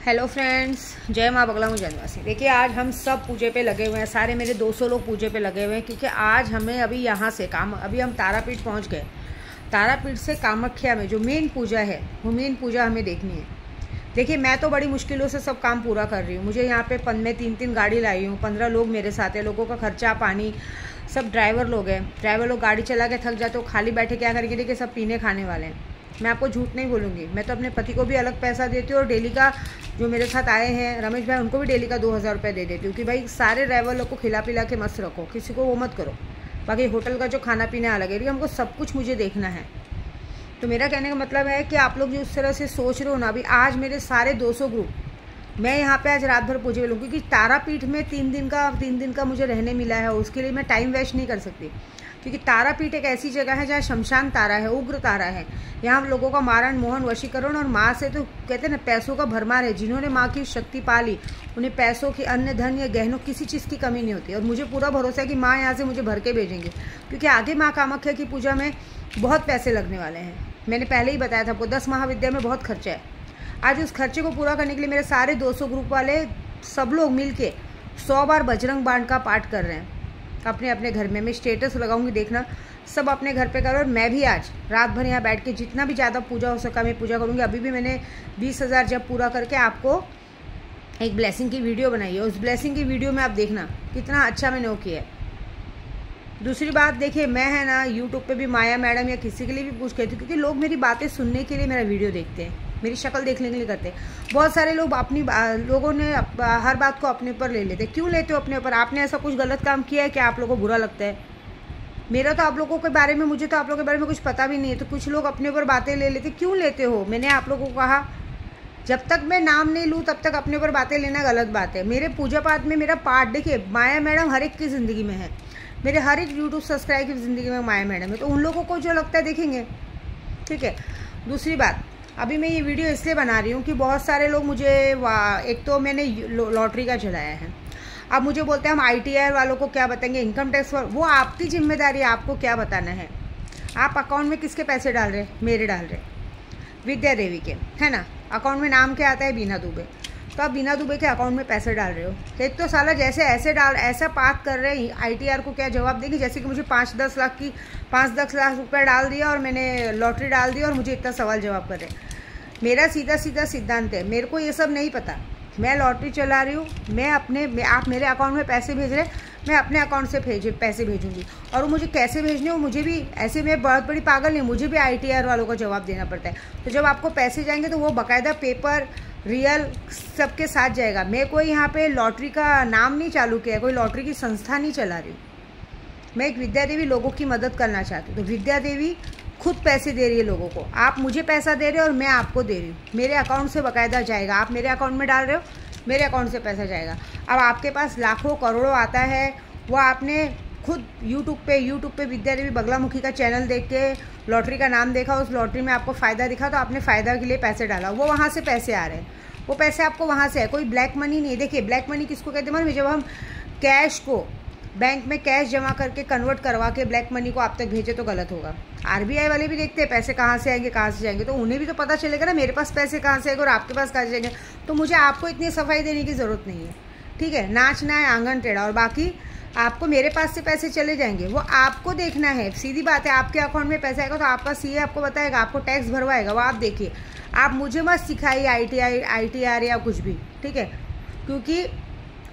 Hello friends, जय माँ बगला मुजनवासी। देखिए आज हम सब पूजे पे लगे हुए हैं, सारे मेरे 200 लोग पूजे पे लगे हुए हैं क्योंकि आज हमें अभी यहाँ से अभी हम तारापीठ पहुँच गए। तारापीठ से कामाख्या में जो मेन पूजा है वो मेन पूजा हमें देखनी है। देखिए मैं तो बड़ी मुश्किलों से सब काम पूरा कर रही हूँ। मुझे यहाँ पे मैं 3 गाड़ी लाई हूँ, 15 लोग मेरे साथ है, लोगों का खर्चा पानी सब ड्राइवर लोग हैं। ड्राइवर लोग गाड़ी चला के थक जाते हो, खाली बैठे क्या करेंगे। देखिए सब पीने खाने वाले हैं। मैं आपको झूठ नहीं बोलूँगी, मैं तो अपने पति को भी अलग पैसा देती हूँ और डेली का जो मेरे साथ आए हैं रमेश भाई उनको भी डेली का 2000 रुपये दे देती हूँ कि भाई सारे ड्राइवर लोग को खिला पिला के मस्त रखो, किसी को वो मत करो। बाकी होटल का जो खाना पीना अलग है, लेकिन हमको सब कुछ मुझे देखना है। तो मेरा कहने का मतलब है कि आप लोग जो उस तरह से सोच रहे हो ना, अभी आज मेरे सारे 200 ग्रुप मैं यहाँ पे आज रात भर पूजे में लूँगी क्योंकि तारापीठ में 3 दिन का मुझे रहने मिला है। उसके लिए मैं टाइम वेस्ट नहीं कर सकती क्योंकि तारापीठ एक ऐसी जगह है जहाँ शमशान तारा है, उग्र तारा है। यहाँ लोगों का मारण मोहन वशीकरण और माँ से तो कहते हैं ना पैसों का भरमार है। जिन्होंने माँ की शक्ति पाली उन्हें पैसों की, अन्य धन या गहनों किसी चीज़ की कमी नहीं होती। और मुझे पूरा भरोसा है कि माँ यहाँ से मुझे भर के भेजेंगे क्योंकि आगे माँ कामाख्या की पूजा में बहुत पैसे लगने वाले हैं। मैंने पहले ही बताया था आपको, 10 महाविद्या में बहुत खर्चा है। आज उस खर्चे को पूरा करने के लिए मेरे सारे 200 ग्रुप वाले सब लोग मिल के 100 बार बजरंग बाण का पाठ कर रहे हैं अपने अपने घर में। मैं स्टेटस लगाऊंगी, देखना सब अपने घर पे करो। और मैं भी आज रात भर यहाँ बैठ के जितना भी ज़्यादा पूजा हो सका मैं पूजा करूँगी। अभी भी मैंने 20,000 जब पूरा करके आपको एक ब्लेसिंग की वीडियो बनाई है। उस ब्लेसिंग की वीडियो में आप देखना कितना अच्छा मैंने वो किया है। दूसरी बात देखिए, मैं है ना यूट्यूब पे भी माया मैडम या किसी के लिए भी पूछ कहती हूँ क्योंकि लोग मेरी बातें सुनने के लिए मेरा वीडियो देखते हैं, मेरी शक्ल देखने के लिए करते हैं। बहुत सारे लोग लोगों ने हर बात को अपने ऊपर ले लेते। क्यों लेते हो अपने ऊपर? आपने ऐसा कुछ गलत काम किया है कि आप लोगों को बुरा लगता है? मेरा तो आप लोगों के बारे में, मुझे तो आप लोगों के बारे में कुछ पता भी नहीं है, तो कुछ लोग अपने ऊपर बातें ले लेते। क्यों लेते हो? मैंने आप लोगों को कहा जब तक मैं नाम नहीं लूँ तब तक अपने ऊपर बातें लेना गलत बात है। मेरे पूजा पाठ में मेरा पाठ देखिए, माया मैडम हर एक की ज़िंदगी में है, मेरे हर एक यूट्यूब सब्सक्राइब की ज़िंदगी में माया मैडम है। तो उन लोगों को जो लगता है देखेंगे, ठीक है। दूसरी बात, अभी मैं ये वीडियो इसलिए बना रही हूँ कि बहुत सारे लोग मुझे एक तो मैंने लॉटरी का चलाया है, अब मुझे बोलते हैं हम ITR वालों को क्या बताएंगे, इनकम टैक्स वो आपकी जिम्मेदारी है, आपको क्या बताना है। आप अकाउंट में किसके पैसे डाल रहे? मेरे डाल रहे, विद्या देवी के, है ना। अकाउंट में नाम क्या आता है? बीना दुबे। तो आप बीना दुबे के अकाउंट में पैसे डाल रहे हो। एक तो साला जैसे ऐसा पाठ कर रहे हैं, ITR को क्या जवाब देंगे? जैसे कि मुझे 5-10 लाख रुपये डाल दिया और मैंने लॉटरी डाल दी और मुझे इतना सवाल जवाब कर रहे हैं। मेरा सीधा सिद्धांत है, मेरे को ये सब नहीं पता। मैं लॉटरी चला रही हूँ, आप मेरे अकाउंट में पैसे भेज रहे, मैं अपने अकाउंट से पैसे भेजूंगी। और वो मुझे कैसे भेजने हो, मुझे भी ऐसे, मैं बहुत बड़ी पागल नहीं, मुझे भी ITR वालों को जवाब देना पड़ता है। तो जब आपको पैसे जाएंगे तो वो बाकायदा पेपर रियल सबके साथ जाएगा। मैं कोई यहाँ पे लॉटरी का नाम नहीं चालू किया, कोई लॉटरी की संस्था नहीं चला रही हूँ। मैं एक विद्या देवी लोगों की मदद करना चाहती हूँ। तो विद्या देवी खुद पैसे दे रही है लोगों को। आप मुझे पैसा दे रहे हो और मैं आपको दे रही हूँ, मेरे अकाउंट से बाकायदा जाएगा। आप मेरे अकाउंट में डाल रहे हो, मेरे अकाउंट से पैसा जाएगा। अब आपके पास लाखों करोड़ों आता है, वो आपने खुद यूट्यूब पे विद्या देवी बगलामुखी का चैनल देख के लॉटरी का नाम देखा, उस लॉटरी में आपको फ़ायदा दिखा तो आपने फ़ायदा के लिए पैसे डाला, वो वहाँ से पैसे आ रहे हैं, वो पैसे आपको वहाँ से है, कोई ब्लैक मनी नहीं। देखिए ब्लैक मनी किसको कहते हैं? मतलब जब हम कैश को बैंक में कैश जमा करके कन्वर्ट करवा के ब्लैक मनी को आप तक भेजे तो गलत होगा। RBI वाले भी देखते हैं पैसे कहाँ से आएंगे, कहाँ से जाएंगे, तो उन्हें भी तो पता चलेगा ना मेरे पास पैसे कहाँ से आएंगे और आपके पास कहाँ से जाएंगे। तो मुझे आपको इतनी सफाई देने की ज़रूरत नहीं है, ठीक है। नाच ना है आंगन टेढ़ा। और बाकी आपको मेरे पास से पैसे चले जाएंगे, वो आपको देखना है। सीधी बात है, आपके अकाउंट में पैसा आएगा तो आपका CA आपको बताएगा, आपको टैक्स भरवाएगा, वो आप देखिए। आप मुझे मत सिखाइए ITR या कुछ भी, ठीक है, क्योंकि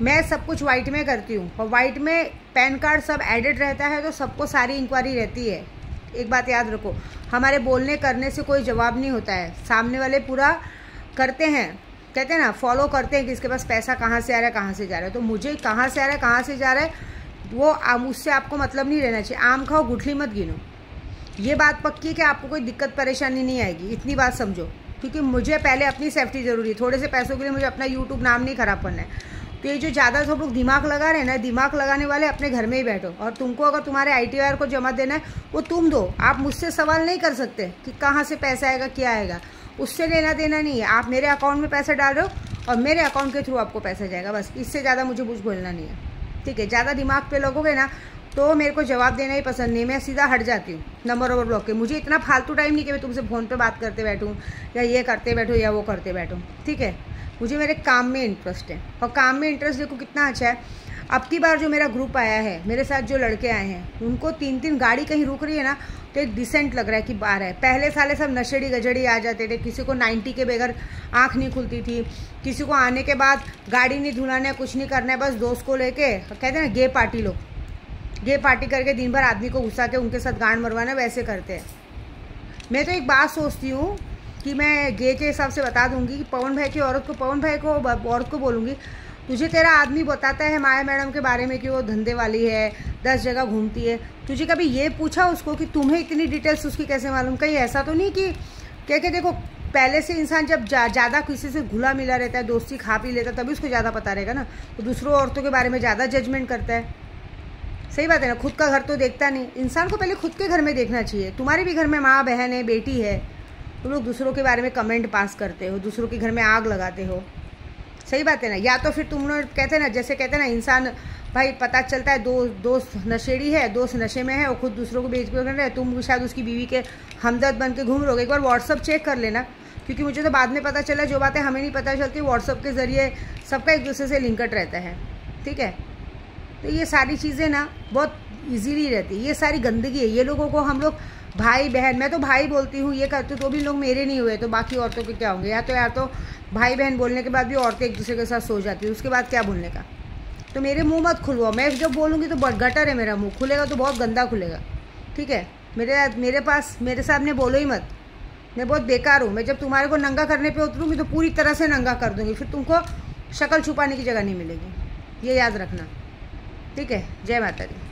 मैं सब कुछ वाइट में करती हूँ और वाइट में पैन कार्ड सब एडिट रहता है, तो सबको सारी इंक्वायरी रहती है। एक बात याद रखो, हमारे बोलने करने से कोई जवाब नहीं होता है, सामने वाले पूरा करते हैं, कहते हैं ना फॉलो करते हैं कि इसके पास पैसा कहाँ से आ रहा है, कहाँ से जा रहा है। तो मुझे कहाँ से आ रहा है, कहाँ से जा रहा है, वो उससे आपको मतलब नहीं रहना चाहिए। आम खाओ गुठली मत गिनो, ये बात पक्की है कि आपको कोई दिक्कत परेशानी नहीं आएगी, इतनी बात समझो। क्योंकि मुझे पहले अपनी सेफ्टी ज़रूरी है, थोड़े से पैसों के लिए मुझे अपना यूट्यूब नाम नहीं ख़राब करना है। तो ये जो ज़्यादा सब लोग दिमाग लगा रहे हैं ना, दिमाग लगाने वाले अपने घर में ही बैठो। और तुमको अगर तुम्हारे ITR को जमा देना है वो तुम दो, आप मुझसे सवाल नहीं कर सकते कि कहाँ से पैसा आएगा, क्या आएगा, उससे लेना देना नहीं है। आप मेरे अकाउंट में पैसा डाल रहे हो और मेरे अकाउंट के थ्रू आपको पैसा जाएगा, बस। इससे ज़्यादा मुझे कुछ बोलना नहीं है, ठीक है। ज़्यादा दिमाग पे लगोगे ना तो मेरे को जवाब देना ही पसंद नहीं, मैं सीधा हट जाती हूँ नंबर ओवर ब्लॉक के। मुझे इतना फालतू टाइम नहीं कि मैं तुमसे फ़ोन पे बात करते बैठूँ या ये करते बैठूँ या वो करते बैठूँ, ठीक है। मुझे मेरे काम में इंटरेस्ट है, और काम में इंटरेस्ट देखो कितना अच्छा है। अब की बार जो मेरा ग्रुप आया है, मेरे साथ जो लड़के आए हैं, उनको 3-3 गाड़ी कहीं रुक रही है ना तो एक डिसेंट लग रहा है कि बार है। पहले साले सब नशेड़ी गजड़ी आ जाते थे, किसी को 90 के बगैर आँख नहीं खुलती थी, किसी को आने के बाद गाड़ी नहीं धुलाना है, कुछ नहीं करना है, बस दोस्त को लेके कहते हैं ना गे पार्टी, लोग गे पार्टी करके दिन भर आदमी को घुसा के उनके साथ गांड मरवाना, वैसे करते हैं। मैं तो एक बात सोचती हूँ कि मैं गे के हिसाब से बता दूंगी कि पवन भाई की औरत को बोलूँगी, तुझे तेरा आदमी बताता है माया मैडम के बारे में कि वो धंधे वाली है, 10 जगह घूमती है, तुझे कभी ये पूछा उसको कि तुम्हें इतनी डिटेल्स उसकी कैसे मालूम? कहीं ऐसा तो नहीं कि क्या देखो, पहले से इंसान जब ज़्यादा किसी से घुला मिला रहता है, दोस्ती खा पी लेता है, तभी उसको ज़्यादा पता रहेगा ना, तो दूसरों औरतों के बारे में ज़्यादा जजमेंट करता है। सही बात है ना, खुद का घर तो देखता नहीं इंसान को, पहले खुद के घर में देखना चाहिए। तुम्हारे भी घर में माँ बहन है, बेटी है, तुम लोग दूसरों के बारे में कमेंट पास करते हो, दूसरों के घर में आग लगाते हो। सही बात है ना। या तो फिर तुम लोग कहते हैं ना, जैसे कहते हैं ना, इंसान भाई पता चलता है दोस्त नशेड़ी है, दोस्त नशे में है, और खुद दूसरों को बेच कर रहे हैं, तुम शायद उसकी बीवी के हमदर्द बन के घूम रहोगे। एक बार व्हाट्सअप चेक कर लेना, क्योंकि मुझे तो बाद में पता चला जो बातें हमें नहीं पता चलती, व्हाट्सअप के ज़रिए सबका एक दूसरे से लिंकड रहता है, ठीक है। तो ये सारी चीज़ें ना बहुत ईजीली रहती है, ये सारी गंदगी है। ये लोगों को हम लोग भाई बहन, मैं तो भाई बोलती हूँ, ये करती हूँ तो भी लोग मेरे नहीं हुए, तो बाकी औरतों के क्या होंगे? या तो भाई बहन बोलने के बाद भी औरतें एक दूसरे के साथ सो जाती है, उसके बाद क्या बोलने का? तो मेरे मुंह मत खुलवाओ, मैं जब बोलूँगी तो गटर है मेरा मुंह, खुलेगा तो बहुत गंदा खुलेगा, ठीक है। मेरे सामने बोलो ही मत, मैं बहुत बेकार हूँ। मैं जब तुम्हारे को नंगा करने पे उतरूँगी तो पूरी तरह से नंगा कर दूँगी, फिर तुमको शक्ल छुपाने की जगह नहीं मिलेगी, ये याद रखना, ठीक है। जय माता दी।